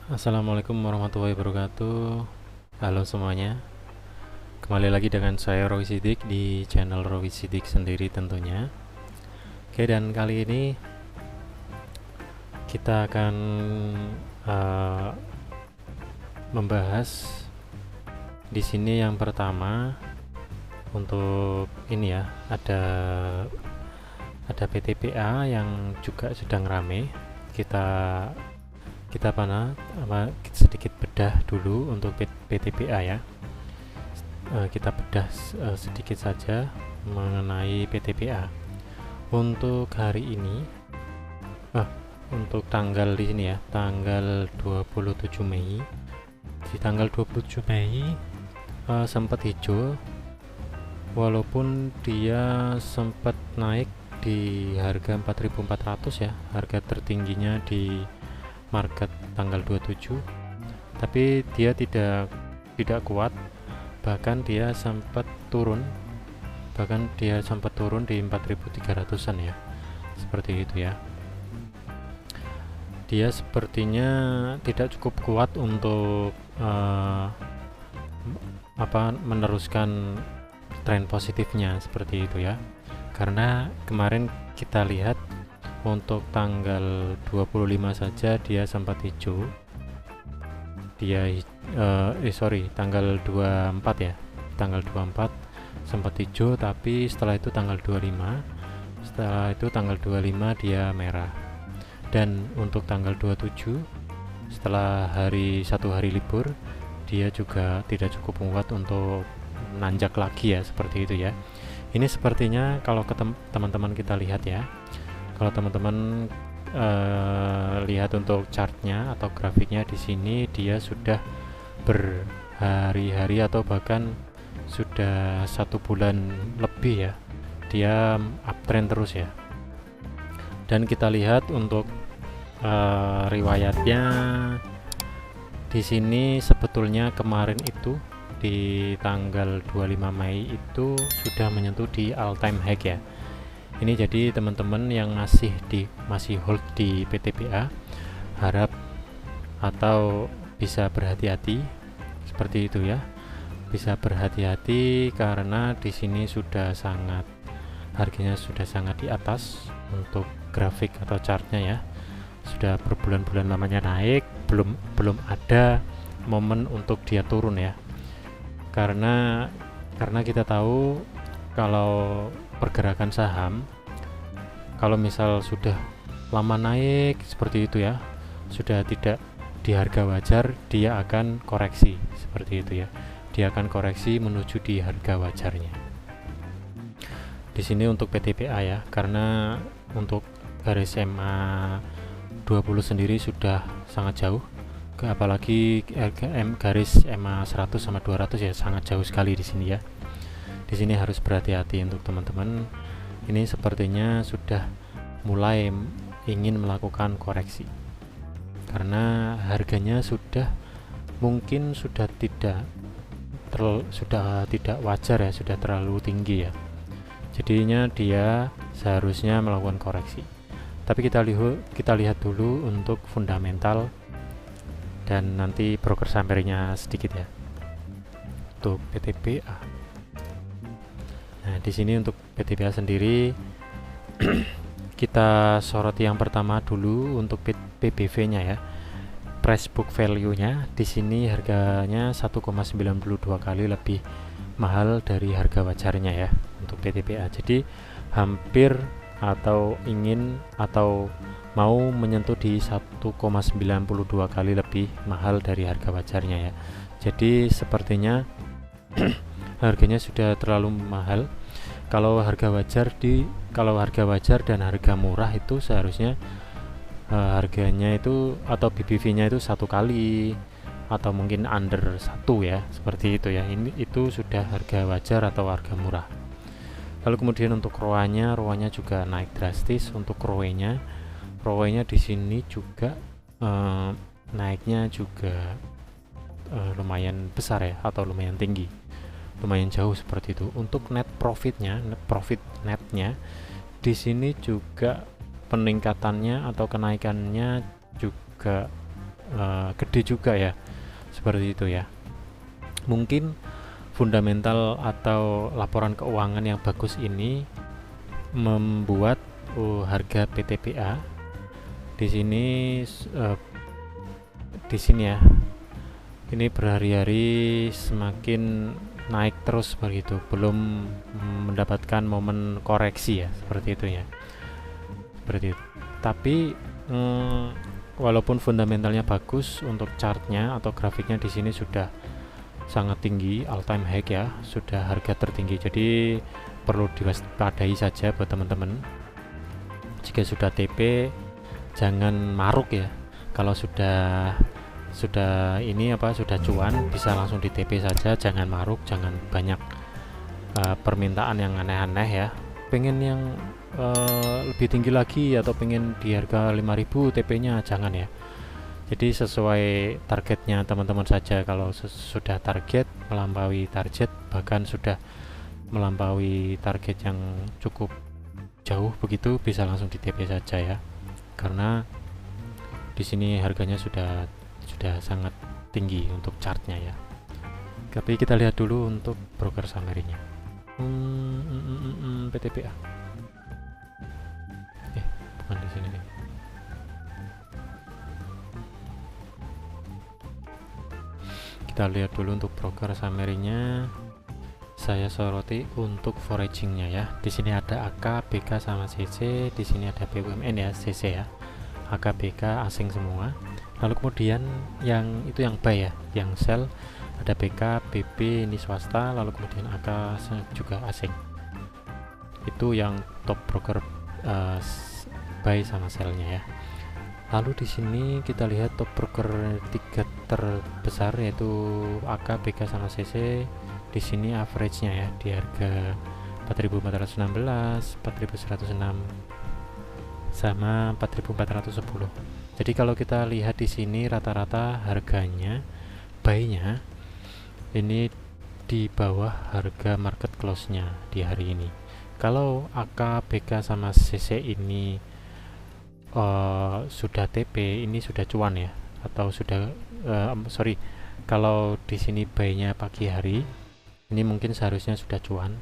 Assalamualaikum warahmatullahi wabarakatuh. Halo semuanya, kembali lagi dengan saya Rowi Sidik di channel Rowi Sidik sendiri tentunya. Oke, dan kali ini kita akan uh, membahas di sini yang pertama untuk ini ya, ada PTPA yang juga sedang rame. Kita kita sedikit bedah dulu untuk PTPA ya. Kita bedah sedikit saja mengenai PTPA. Untuk hari ini, untuk tanggal di sini ya, tanggal 27 Mei. Di tanggal 27 Mei sempat hijau, walaupun dia sempat naik di harga 4.400 ya, harga tertingginya di market tanggal 27, tapi dia tidak kuat, bahkan dia sempat turun di 4.300-an ya, seperti itu ya. Dia sepertinya tidak cukup kuat untuk meneruskan tren positifnya seperti itu ya, karena kemarin kita lihat untuk tanggal 25 saja dia sempat hijau. Tanggal 24 ya. Tanggal 24 sempat hijau, tapi setelah itu tanggal 25 dia merah. Dan untuk tanggal 27 setelah satu hari libur, dia juga tidak cukup kuat untuk nanjak lagi ya, seperti itu ya. Ini sepertinya kalau teman-teman kita lihat ya, kalau teman-teman lihat untuk chartnya atau grafiknya di sini, dia sudah berhari-hari atau bahkan sudah 1 bulan lebih ya, dia uptrend terus ya. Dan kita lihat untuk riwayatnya di sini, sebetulnya kemarin itu di tanggal 25 Mei itu sudah menyentuh di all time high ya. Ini jadi teman-teman yang masih hold di PTPA, harap atau bisa berhati-hati seperti itu ya. Bisa berhati-hati karena di sini harganya sudah sangat di atas untuk grafik atau chartnya ya. Sudah berbulan-bulan lamanya naik, belum ada momen untuk dia turun ya. Karena kita tahu kalau pergerakan saham, kalau misal sudah lama naik seperti itu ya, sudah tidak di harga wajar, dia akan koreksi seperti itu ya. Dia akan koreksi menuju di harga wajarnya. Di sini untuk PTPA ya, karena untuk garis MA 20 sendiri sudah sangat jauh, apalagi garis MA 100 sama 200 ya, sangat jauh sekali di sini ya. Di sini harus berhati-hati untuk teman-teman. Ini sepertinya sudah mulai ingin melakukan koreksi, karena harganya mungkin sudah tidak wajar ya, sudah terlalu tinggi ya. Jadinya dia seharusnya melakukan koreksi. Tapi kita lihat dulu untuk fundamental dan nanti broker summary-nya sedikit ya untuk PTPA. Nah, di sini untuk PTPA sendiri kita soroti yang pertama dulu untuk PBV-nya ya. Price book value-nya di sini harganya 1,92 kali lebih mahal dari harga wajarnya ya untuk PTPA. Jadi hampir atau mau menyentuh di 1,92 kali lebih mahal dari harga wajarnya ya. Jadi sepertinya harganya sudah terlalu mahal. Kalau harga wajar dan harga murah itu seharusnya harganya itu atau BBV-nya itu 1 kali atau mungkin under 1 ya, seperti itu ya. Itu sudah harga wajar atau harga murah. Lalu kemudian untuk ROA-nya juga naik drastis. Untuk ROE-nya di sini juga naiknya juga lumayan besar ya, atau lumayan tinggi, lumayan jauh seperti itu. Untuk net profit netnya di sini juga peningkatannya atau kenaikannya juga gede juga ya, seperti itu ya. Mungkin fundamental atau laporan keuangan yang bagus ini membuat harga PTPA di sini ya, ini berhari-hari semakin naik terus begitu, belum mendapatkan momen koreksi ya, seperti itu ya, seperti itu. Tapi walaupun fundamentalnya bagus, untuk chartnya atau grafiknya di sini sudah sangat tinggi, all time high ya, sudah harga tertinggi. Jadi perlu diwaspadai saja buat teman-teman. Jika sudah TP, jangan maruk ya. Kalau sudah cuan, bisa langsung di TP saja, jangan maruk, jangan banyak permintaan yang aneh-aneh ya. Pengen yang lebih tinggi lagi atau pengen di harga 5.000 TP-nya, jangan ya. Jadi sesuai targetnya teman-teman saja. Kalau sudah target, melampaui target, bahkan sudah melampaui target yang cukup jauh begitu, bisa langsung di TP saja ya. Karena di sini harganya sudah sangat tinggi untuk chartnya ya. Tapi kita lihat dulu untuk broker summary-nya. PTPA. Bukan di sini nih. Kita lihat dulu untuk broker summary-nya. Saya soroti untuk foraging-nya ya. Di sini ada AK, BK sama CC, di sini ada BUMN ya, CC ya. AK, BK asing semua. Lalu kemudian yang buy ya, yang sell ada BK, BB ini swasta, lalu kemudian AK juga asing. Itu yang top broker buy sama sell-nya ya. Lalu di sini kita lihat top broker 3 terbesar yaitu AK, BK sama CC. Di sini average-nya ya di harga 4.416, 4.106 sama 4.410. Jadi kalau kita lihat di sini rata-rata harganya buy-nya ini di bawah harga market close-nya di hari ini. Kalau AK, BK sama CC ini sudah TP, ini sudah cuan ya, atau sudah kalau di sini buy-nya pagi hari, ini mungkin seharusnya sudah cuan,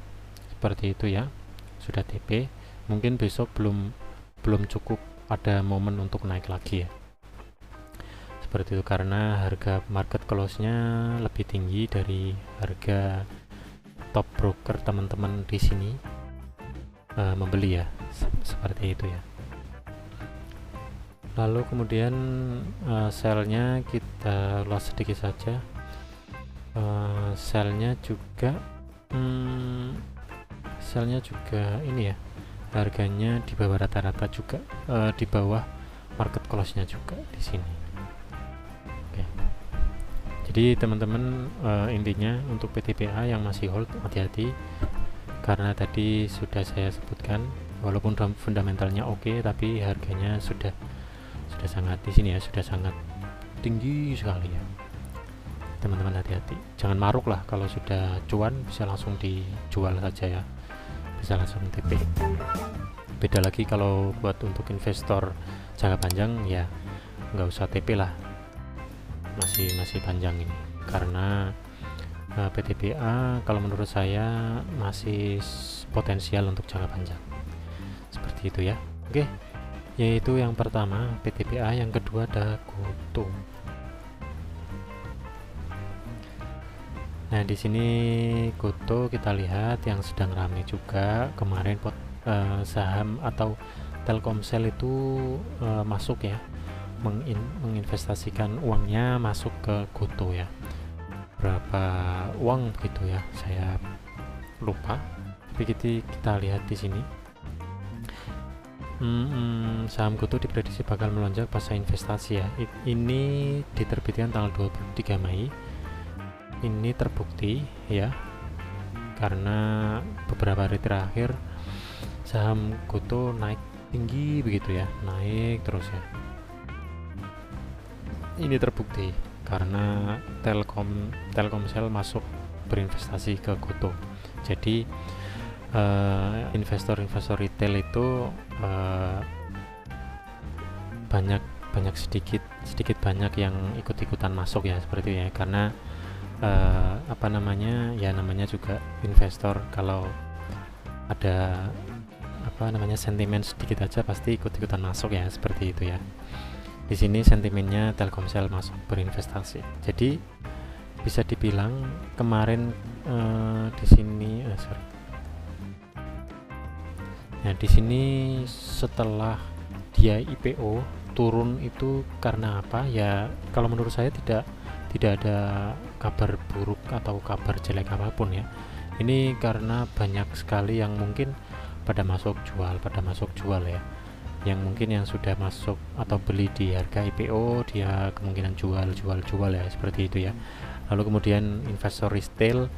seperti itu ya, sudah TP. Mungkin besok belum cukup ada momen untuk naik lagi ya, seperti itu, karena harga market close-nya lebih tinggi dari harga top broker teman-teman di sini membeli ya, seperti itu ya. Lalu kemudian sell-nya kita ulas sedikit saja. Sell-nya juga ini ya, harganya di bawah rata-rata juga, di bawah market close-nya juga di sini. Oke. Jadi teman-teman, intinya untuk PTPA yang masih hold, hati-hati, karena tadi sudah saya sebutkan, walaupun fundamentalnya oke, tapi harganya sudah sangat di sini ya, sudah sangat tinggi sekali ya. Teman-teman hati-hati, jangan maruk lah. Kalau sudah cuan bisa langsung dijual saja ya, bisa langsung TP. Beda lagi kalau buat untuk investor jangka panjang ya, nggak usah TP lah, masih panjang ini, karena PTPA kalau menurut saya masih potensial untuk jangka panjang, seperti itu ya. Oke, yaitu yang pertama PTPA, yang kedua ada GoTo. Nah di sini GoTo kita lihat yang sedang ramai juga kemarin, saham atau Telkomsel itu masuk ya, menginvestasikan uangnya masuk ke GoTo ya. Berapa uang gitu ya, saya lupa, tapi kita lihat di sini. Saham GoTo diprediksi bakal melonjak pasca investasi ya. Ini diterbitkan tanggal 23 Mei. Ini terbukti ya, karena beberapa hari terakhir saham GoTo naik tinggi begitu ya, naik terus ya. Ini terbukti karena Telkomsel masuk berinvestasi ke GoTo. Jadi investor-investor retail itu banyak sedikit banyak yang ikut-ikutan masuk ya seperti ya, karena apa namanya ya, namanya juga investor, kalau ada apa namanya sentimen sedikit aja pasti ikut-ikutan masuk ya, seperti itu ya. Di sini sentimennya Telkomsel masuk berinvestasi. Jadi bisa dibilang kemarin di sini nah di sini setelah dia IPO turun itu karena apa ya, kalau menurut saya tidak ada kabar buruk atau kabar jelek apapun ya. Ini karena banyak sekali yang mungkin pada masuk jual ya, yang mungkin yang sudah masuk atau beli di harga IPO dia kemungkinan jual ya, seperti itu ya. Lalu kemudian investor retail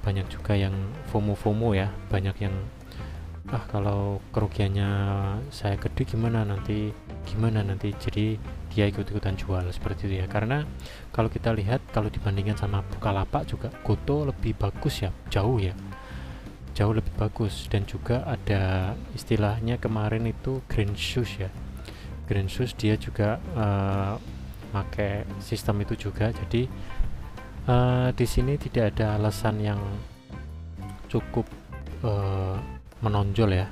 banyak juga yang FOMO ya, banyak yang kalau kerugiannya saya gede gimana nanti, jadi dia ikut-ikutan jual seperti itu ya. Karena kalau kita lihat, kalau dibandingkan sama Bukalapak juga Goto lebih bagus ya, jauh lebih bagus. Dan juga ada istilahnya kemarin itu green shoes ya, green shoes dia juga pakai sistem itu juga. Jadi di sini tidak ada alasan yang cukup menonjol ya.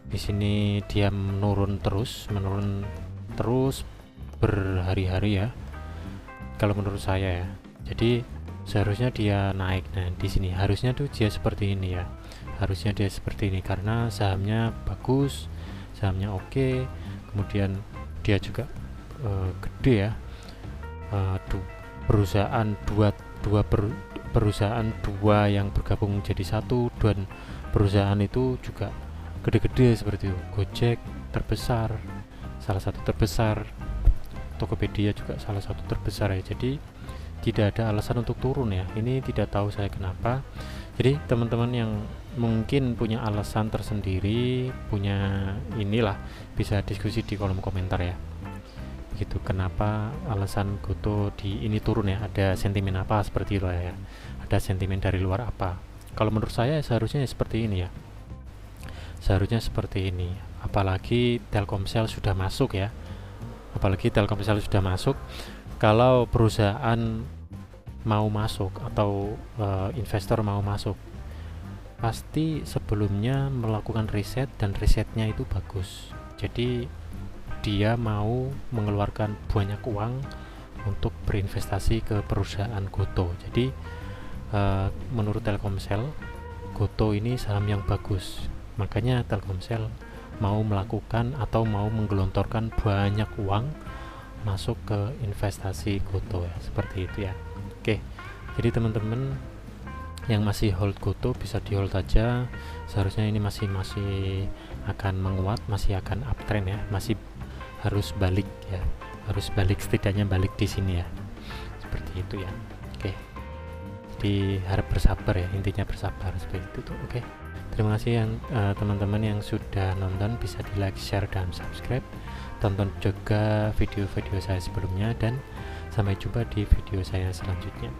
Di sini dia menurun terus berhari-hari ya, kalau menurut saya ya. Jadi seharusnya dia naik. Nah di sini harusnya tuh dia seperti ini ya, harusnya dia seperti ini karena sahamnya bagus, sahamnya oke, kemudian dia juga gede ya. Perusahaan dua yang bergabung jadi satu, dan perusahaan itu juga gede-gede seperti itu. Gojek terbesar, salah satu terbesar, Tokopedia juga salah satu terbesar ya. Jadi tidak ada alasan untuk turun ya. Ini tidak tahu saya kenapa. Jadi teman-teman yang mungkin punya alasan tersendiri, punya inilah, bisa diskusi di kolom komentar ya. Gitu, kenapa alasan Goto di ini turun ya, ada sentimen apa seperti itu ya, ada sentimen dari luar apa. Kalau menurut saya seharusnya seperti ini ya, seharusnya seperti ini. Apalagi Telkomsel sudah masuk ya, kalau perusahaan mau masuk atau investor mau masuk, pasti sebelumnya melakukan riset, dan risetnya itu bagus. Jadi dia mau mengeluarkan banyak uang untuk berinvestasi ke perusahaan Goto. Jadi menurut Telkomsel, Goto ini saham yang bagus, makanya Telkomsel mau melakukan atau mau menggelontorkan banyak uang masuk ke investasi Goto ya, seperti itu ya. Oke, jadi teman-teman yang masih hold Goto bisa di hold aja. Seharusnya ini masih akan menguat, masih akan uptrend ya, masih harus balik ya, setidaknya balik di sini ya, seperti itu ya. Oke, jadi harap bersabar ya, intinya bersabar seperti itu tuh. Oke, terima kasih yang teman-teman yang sudah nonton, bisa di like, share, dan subscribe. Tonton juga video-video saya sebelumnya, dan sampai jumpa di video saya selanjutnya.